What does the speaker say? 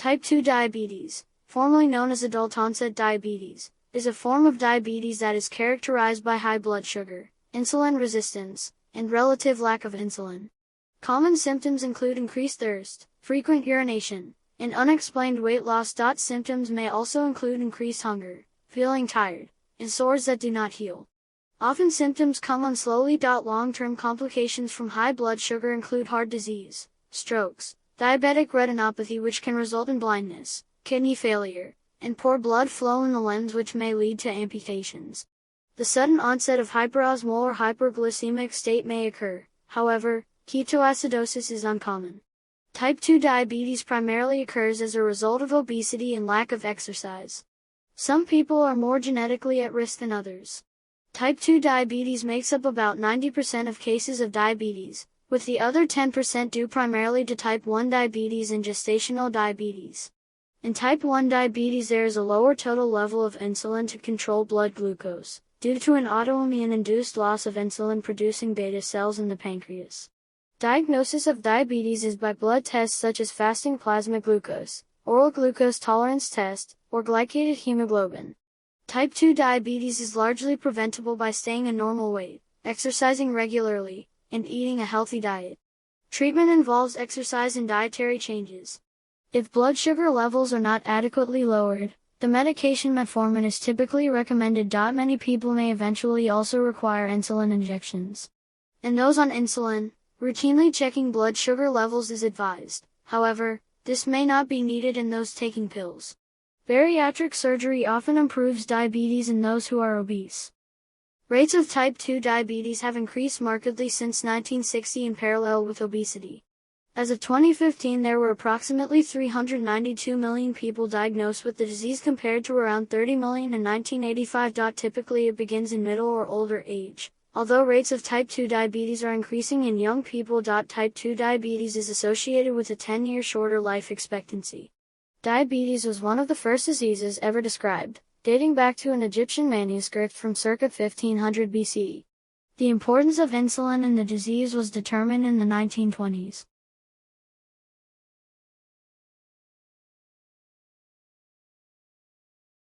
Type 2 diabetes, formerly known as adult-onset diabetes, is a form of diabetes that is characterized by high blood sugar, insulin resistance, and relative lack of insulin. Common symptoms include increased thirst, frequent urination, and unexplained weight loss. Symptoms may also include increased hunger, feeling tired, and sores that do not heal. Often symptoms come on slowly. Long-term complications from high blood sugar include heart disease, strokes, diabetic retinopathy which can result in blindness, kidney failure, and poor blood flow in the limbs which may lead to amputations. The sudden onset of hyperosmolar or hyperglycemic state may occur, however, ketoacidosis is uncommon. Type 2 diabetes primarily occurs as a result of obesity and lack of exercise. Some people are more genetically at risk than others. Type 2 diabetes makes up about 90% of cases of diabetes, with the other 10% due primarily to type 1 diabetes and gestational diabetes. In type 1 diabetes there is a lower total level of insulin to control blood glucose, due to an autoimmune-induced loss of insulin-producing beta cells in the pancreas. Diagnosis of diabetes is by blood tests such as fasting plasma glucose, oral glucose tolerance test, or glycated hemoglobin. Type 2 diabetes is largely preventable by staying a normal weight, exercising regularly, and eating a healthy diet. Treatment involves exercise and dietary changes. If blood sugar levels are not adequately lowered, the medication metformin is typically recommended. Many people may eventually also require insulin injections. In those on insulin, routinely checking blood sugar levels is advised. However, this may not be needed in those taking pills. Bariatric surgery often improves diabetes in those who are obese. Rates of type 2 diabetes have increased markedly since 1960 in parallel with obesity. As of 2015 there were approximately 392 million people diagnosed with the disease compared to around 30 million in 1985. Typically it begins in middle or older age, although rates of type 2 diabetes are increasing in young people. Type 2 diabetes is associated with a 10-year shorter life expectancy. Diabetes was one of the first diseases ever described, dating back to an Egyptian manuscript from circa 1500 BC. The importance of insulin in the disease was determined in the 1920s.